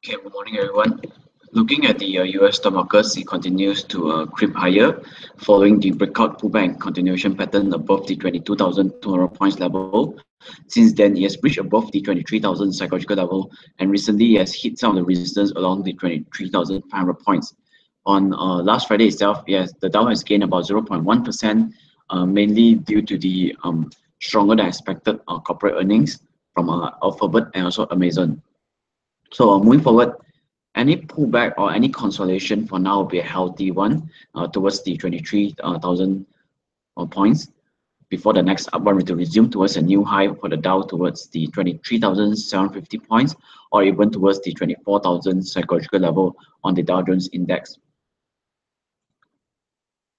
Okay, good morning, everyone. Looking at the US stock markets, it continues to creep higher following the breakout pullback and continuation pattern above the 22,200 points level. Since then, it has breached above the 23,000 psychological level, and recently it has hit some of the resistance along the 23,500 points. On last Friday itself, yes, the Dow has gained about 0.1%, mainly due to the stronger than expected corporate earnings from Alphabet and also Amazon. So moving forward, any pullback or any consolidation for now will be a healthy one towards the 23,000 points before the next upward to resume towards a new high for the Dow towards the 23,750 points or even towards the 24,000 psychological level on the Dow Jones Index.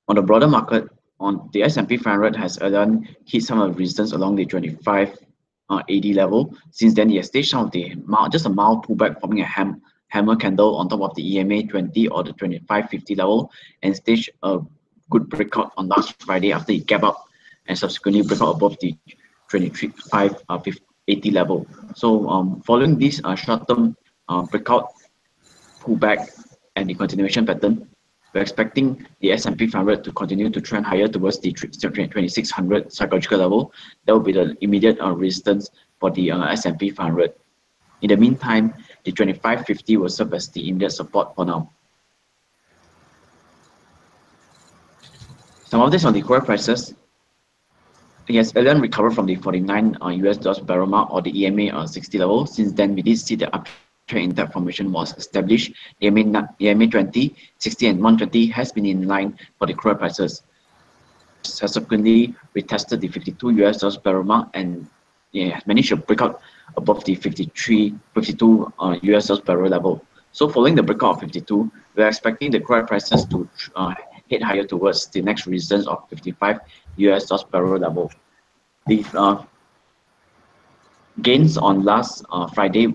On the broader market, on the S&P 500 has again hit some of the resistance along the 2580 level. Since then, it has staged some of the just a mild pullback, forming a hammer candle on top of the EMA 20 or the 2550 level, and staged a good breakout on last Friday after it gap up and subsequently break out above the 23,580 level. So following this short-term breakout pullback and the continuation pattern, we're expecting the S&P 500 to continue to trend higher towards the 2600 psychological level. That will be the immediate resistance for the S&P 500. In the meantime, the 2550 will serve as the immediate support for now. Some of this on the core prices. It has earlier recovered from the 49 US dollars barrel mark or the EMA 60 level. Since then, we did see the uptrend in that formation was established. EMA 20, 60 and 120 has been in line for the crude prices. Subsequently, we tested the 52 US dollars barrel mark and managed to break out above the 52 US dollars barrel level. So following the breakout of 52, we're expecting the crude prices to head higher towards the next resistance of 55 US dollars barrel level. The gains on last Friday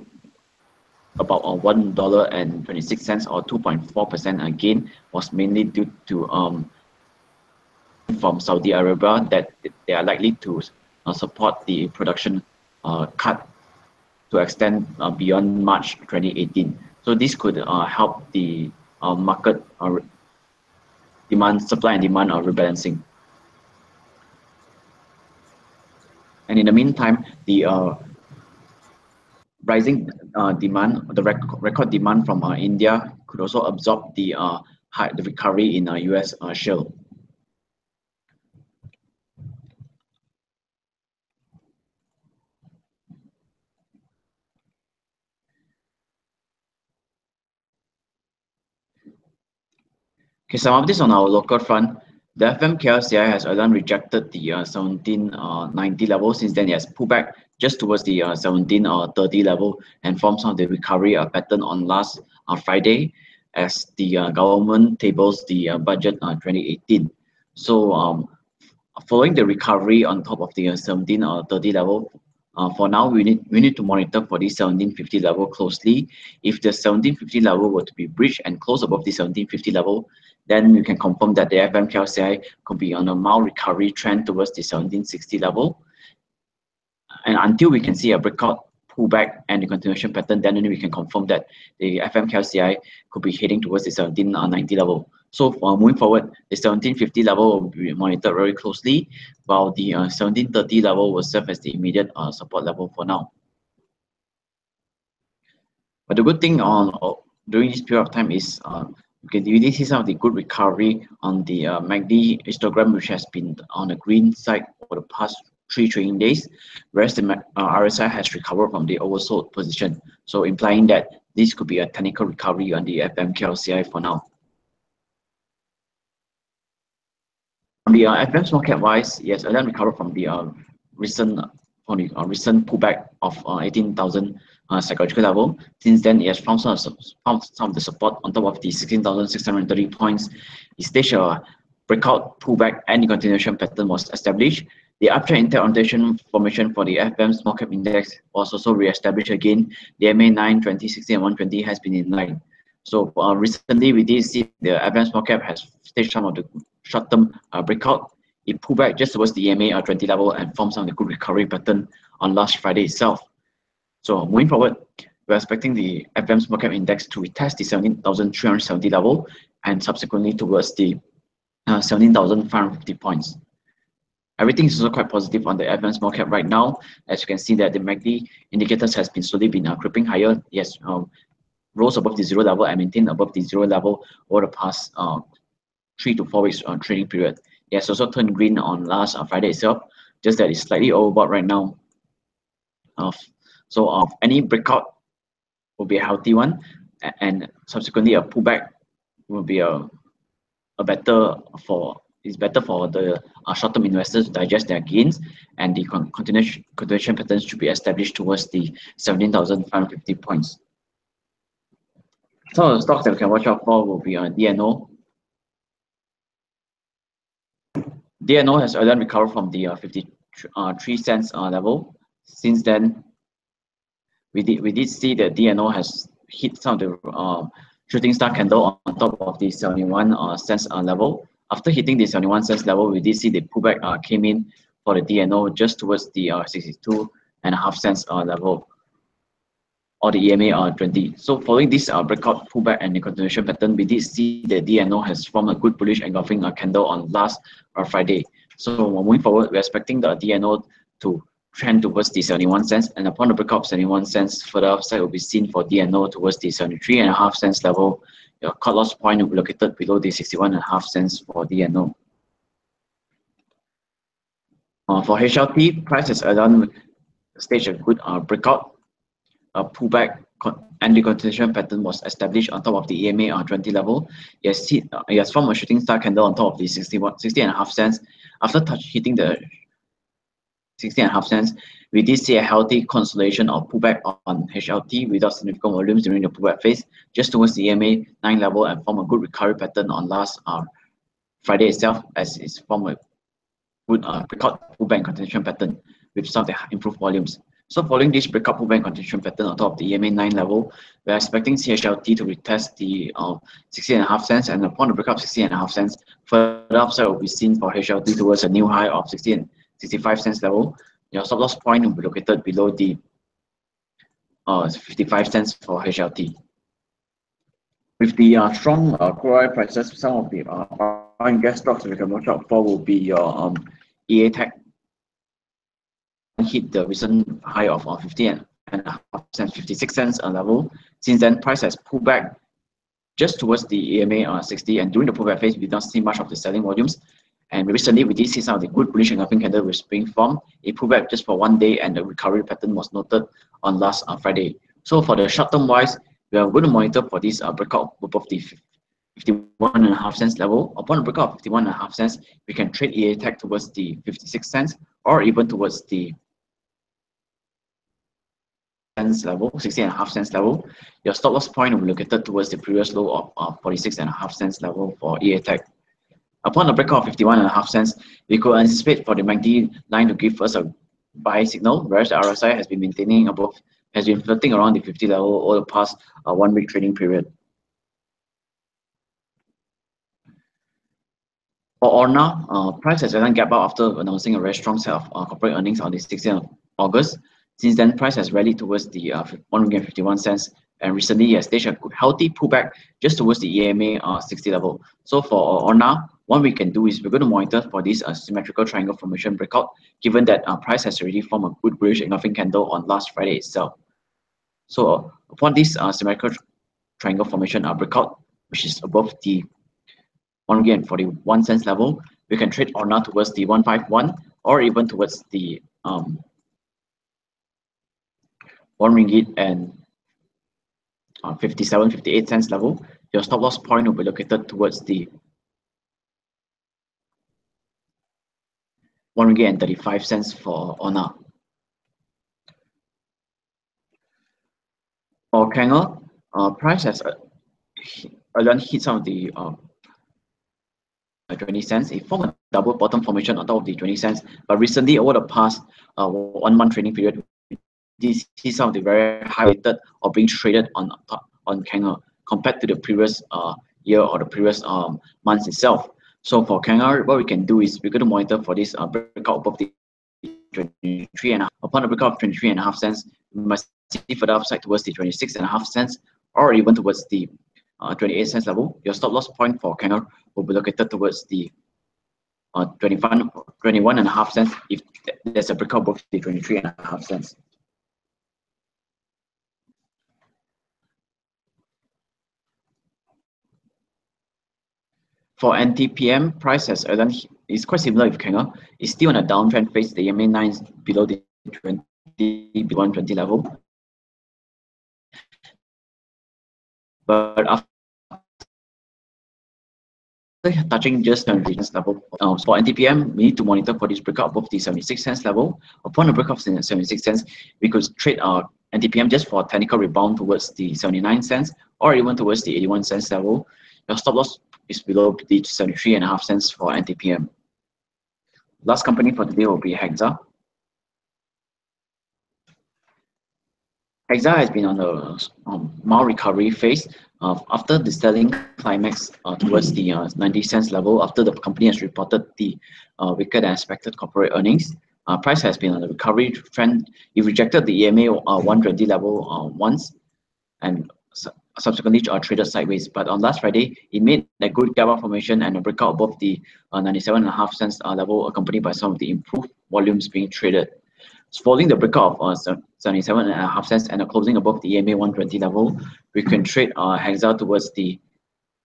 about $1.26 or 2.4% again was mainly due to from Saudi Arabia that they are likely to support the production cut to extend beyond March 2018. So this could help the market supply and demand rebalancing. And in the meantime, the rising demand, the record demand from India could also absorb the recovery in US shale. Okay, some of this on our local front. The FMKLCI has again rejected the 1790 level. Since then, it has pulled back just towards the 1730 level and formed some of the recovery pattern on last Friday as the government tables the budget 2018. So following the recovery on top of the 1730 level, for now we need to monitor for the 1750 level closely. If the 1750 level were to be breached and close above the 1750 level, then you can confirm that the FMKLCI could be on a mild recovery trend towards the 1760 level. And until we can see a breakout pullback and the continuation pattern, then only we can confirm that the FMKLCI could be heading towards the 1790 level. So moving forward, the 1750 level will be monitored very closely, while the 1730 level will serve as the immediate support level for now. But the good thing during this period of time is you can really see some of the good recovery on the MACD histogram, which has been on the green side for the past 3 trading days, whereas the RSI has recovered from the oversold position. So implying that this could be a technical recovery on the FMKLCI for now. On the FM small cap wise, yes, again recovered from the recent pullback of 18,000 psychological level. Since then, it has found some of the support on top of the 16,630 points. It staged a breakout pullback and the continuation pattern was established. The uptrend interorientation formation for the FM small cap index was also re-established again. The MA 9, 20, 60 and 120 has been in line. So recently we did see the FM small cap has staged some of the short-term breakout. It pulled back just towards the EMA 20 level and formed some of the good recovery pattern on last Friday itself. So moving forward, we're expecting the FM small cap index to retest the 17,370 level and subsequently towards the 17,550 points. Everything is also quite positive on the FM small cap right now. As you can see that the MACD indicators has been slowly been creeping higher. Yes, rose above the zero level and maintained above the zero level over the past 3 to 4 weeks trading period. It has also turned green on last Friday itself, just that it's slightly overbought right now. So any breakout will be a healthy one, and subsequently a pullback will be better for the short-term investors to digest their gains, and the continuation patterns should be established towards the 17,550 points. Some of the stocks that we can watch out for will be DNO. DNO has earlier recovered from the 53 cents level. Since then, we did see that DNO has hit some of the shooting star candle on top of the 71 cents level. After hitting the 71 cents level, we did see the pullback came in for the DNO just towards the 62.5 cents level, or the EMA 20. So following this breakout pullback and the continuation pattern, we did see the DNO has formed a good bullish engulfing candle on last Friday. So moving forward, we're expecting the DNO to trend towards the 71 cents, and upon the breakout of 71 cents, further upside will be seen for DNO towards the 73.5 cents level. Your cut loss point will be located below the 61.5 cents for DNO. For HLT, price has done stage a good breakout, pullback, and the continuation pattern was established on top of the EMA 20 level. It has formed a shooting star candle on top of the 60.5 cents. After hitting the 60.5 cents, we did see a healthy consolidation or pullback on HLT without significant volumes during the pullback phase, just towards the EMA 9 level, and form a good recovery pattern on last Friday itself, as it's formed a good breakout pullback and continuation pattern with some of the improved volumes. So following this breakout pullback and continuation pattern on top of the EMA 9 level, we're expecting CHLT to retest the 60.5 cents, and upon the breakup of 60.5 cents, further upside will be seen for HLT towards a new high of 65 cents level. Your stop loss point will be located below the 55 cents for HLT. With the strong crude oil prices, some of the oil and gas stocks we can watch out for will be your EA Tech. Hit the recent high of 50.5 cents, 56 cents level. Since then, price has pulled back just towards the EMA 60, and during the pullback phase, we don't see much of the selling volumes. And recently, we did see some of the good bullish engulfing candle with spring form. It pulled back just for 1 day, and the recovery pattern was noted on last Friday. So for the short term wise, we are going to monitor for this breakout above the 51.5 cents level. Upon the breakout of 51.5 cents, we can trade EA Tech towards the 56 cents, or even towards the cents level, 60.5 cents level. Your stop loss point will be located towards the previous low of 46.5 cents level for EA Tech. Upon the breakout of 51.5 cents, we could anticipate for the MACD line to give us a buy signal, whereas the RSI has been flirting around the 50 level over the past 1 week trading period. For Orna, price has then gap out after announcing a very strong set of corporate earnings on the 16th of August. Since then, price has rallied towards the 1.51 cents, and recently has staged a healthy pullback just towards the EMA 60 level. So for Orna, what we can do is we're going to monitor for this symmetrical triangle formation breakout, given that price has already formed a good bullish engulfing candle on last Friday itself. So upon this symmetrical triangle formation breakout, which is above the 1.41 cents level, we can trade Orna towards the 151, or even towards the 1 ringgit and 57.58 cents level. Your stop loss point will be located towards the 1 ringgit and 35 cents for Orna. For Kanger, price has hit some of the 20 cents. It formed a double bottom formation on top of the 20 cents, but recently over the past 1 month trading period, we see some of the very high rated or being traded on Kanger compared to the previous year or the previous months itself. So for Kanger, what we can do is we're going to monitor for this breakout above the 23.5. Upon the breakout of 23.5 cents, we must see further upside towards the 26.5 cents or even towards the 28 cents level, your stop loss point for candle will be located towards the 21.5 cents if there's a breakout above the 23.5 cents. For NTPM, price has is quite similar with candle. It's still on a downtrend phase. The MA9 is below the 120 level. But after touching just the resistance level, for NTPM, we need to monitor for this breakout above the 76 cents level. Upon a breakout of 76 cents, we could trade our NTPM just for a technical rebound towards the 79 cents or even towards the 81 cents level. Your stop loss is below the 73.5 cents for NTPM. Last company for today will be Hexa. Hexa has been on the mild recovery phase after the selling climax towards the 90 cents level. After the company has reported the weaker than expected corporate earnings, price has been on the recovery trend. It rejected the EMA 120 level once and subsequently traded sideways. But on last Friday, it made a good gap up formation and a breakout above the 97.5 cents level, accompanied by some of the improved volumes being traded. Following the breakout of 77.5 cents and a closing above the EMA 120 level, we can trade Hexa towards the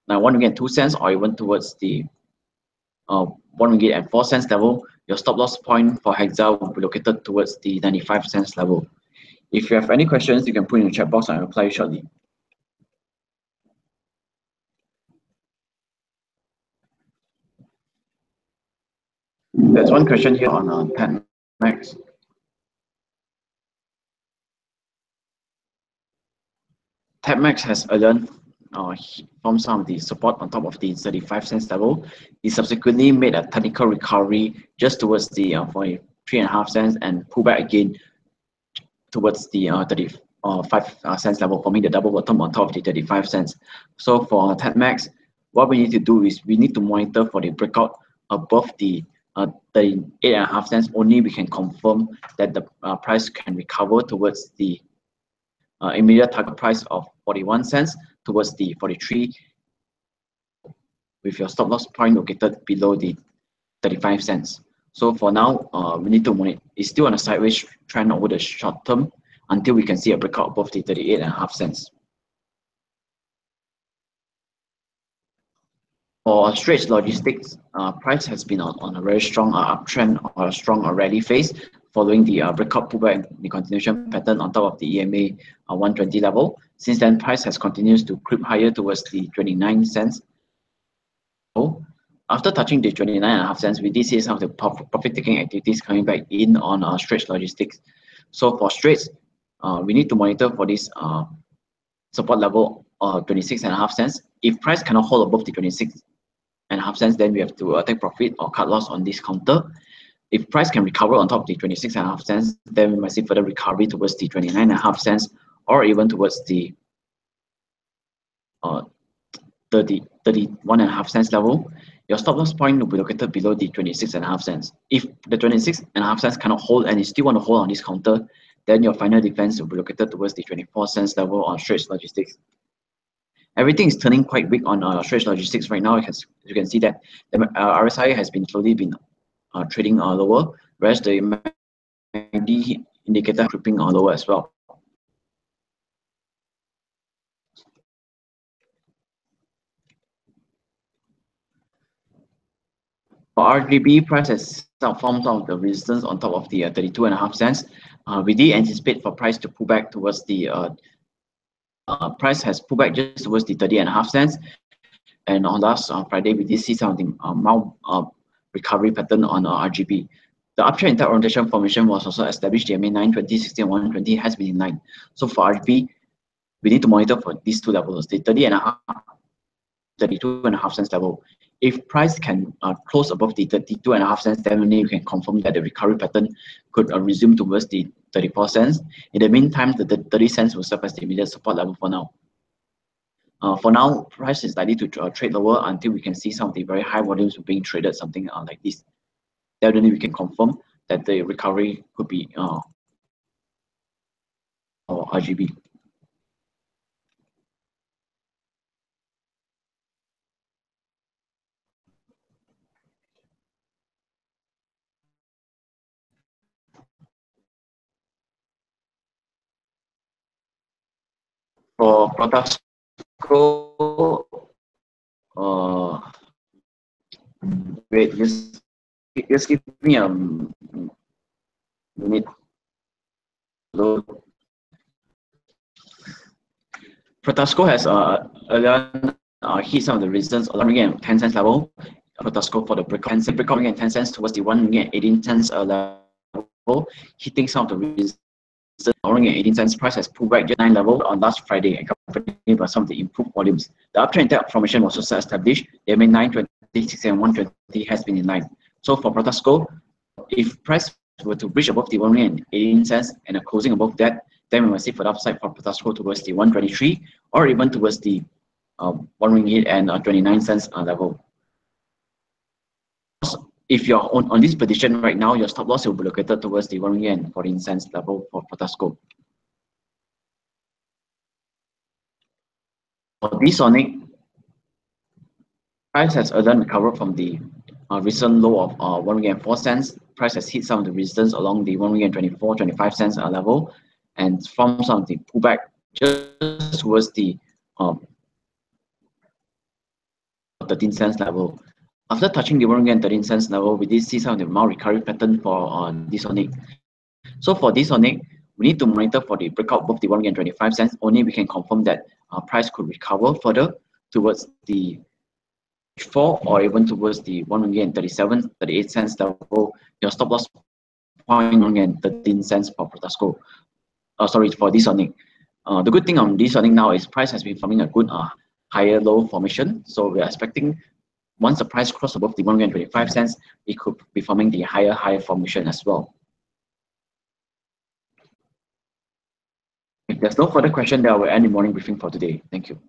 1 ringgit and 2 cents or even towards the 1 ringgit and 4 cents level. Your stop loss point for Hexa will be located towards the 95 cents level. If you have any questions, you can put in the chat box and I'll reply shortly. There's one question here on TEDx. TEDx has learned from some of the support on top of the 35 cents level. He subsequently made a technical recovery just towards the 43.5 cents and pull back again towards the 35 cents level, forming the double bottom on top of the 35 cents. So for TEDx, what we need to do is we need to monitor for the breakout above the 38.5 cents. Only we can confirm that the price can recover towards the immediate target price of 41 cents towards the 43, with your stop loss point located below the 35 cents. So for now, we need to monitor. It's still on a sideways trend over the short term until we can see a breakout above the 38.5 cents. For Straits Logistics, price has been on a very strong uptrend or a strong rally phase following the breakout pullback, the continuation pattern on top of the EMA 120 level. Since then, price has continued to creep higher towards the 29 cents. After touching the 29.5 cents, we did see some of the profit-taking activities coming back in on Straits Logistics. So for Straits, we need to monitor for this support level 26.5 cents. If price cannot hold above the 26.5 cents, then we have to take profit or cut loss on this counter. If price can recover on top of the 26.5 cents, then we might see further recovery towards the 29.5 cents or even towards the 31.5 cents level. Your stop loss point will be located below the 26.5 cents. If the 26.5 cents cannot hold and you still want to hold on this counter, then your final defense will be located towards the 24 cents level on Straits Logistics. Everything is turning quite weak on Straits Logistics right now. You can see that the RSI has been slowly trading lower, whereas the MACD indicator creeping lower as well. For RGB, price has formed some of the resistance on top of the 32.5 cents. We did anticipate for price to pull back towards the price has pulled back just towards the 30.5 cents. And on last Friday, we did see something mild recovery pattern on RGB. The uptrend entire orientation formation was also established. The MA 920, 16, 120 has been in line. So for RGB, we need to monitor for these two levels, the 32.5 cents level. If price can close above the 32.5 cents, then only you can confirm that the recovery pattern could resume towards the 34 cents. In the meantime, the 30 cents will serve as the immediate support level for now. For now, price is likely to trade lower until we can see some of the very high volumes being traded, something like this. Then only we can confirm that the recovery could be or RGB. For Protasco, wait, just give me a minute. Load. Protasco has earlier hit some of the resistance along again 10 cents level. Protasco for the breakout again 10 cents towards the 1.18 cents level, hitting some of the resistance. Around 18 cents price has pulled back just 9 level on last Friday and accompanied by some of the improved volumes. The uptrend formation was also established. The MA 926 and 120 has been in line. So for Protasco, if price were to breach above the 1.18 cents and a closing above that, then we must see for the upside for Protasco towards the 123 or even towards the 1 ringgit and 29 cents level. If you're on this position right now, your stop loss will be located towards the 1 ringgit and 14 cents level for Protasco. For D-Sonic, price has again recovered from the recent low of 1 ringgit and 4 cents. Price has hit some of the resistance along the 1 ringgit and 24, 25 cents level, and from some of the pullback just towards the 13 cents level. After touching the 1 ringgit and 13 cents level, we did see some of the mild recovery pattern for D-Sonic. So for D-Sonic, we need to monitor for the breakout above the 1 ringgit and 25 cents. Only we can confirm that price could recover further towards the 4 or even towards the 1 ringgit and 37, 38 cents level. Your stop loss point 1 ringgit and 13 cents for Protasco. Sorry, for D-Sonic. The good thing on D-Sonic now is price has been forming a good higher low formation. So we are expecting once the price cross above the 1 ringgit and 25 cents, it could be forming the higher formation as well. If there's no further question, that will end the morning briefing for today. Thank you.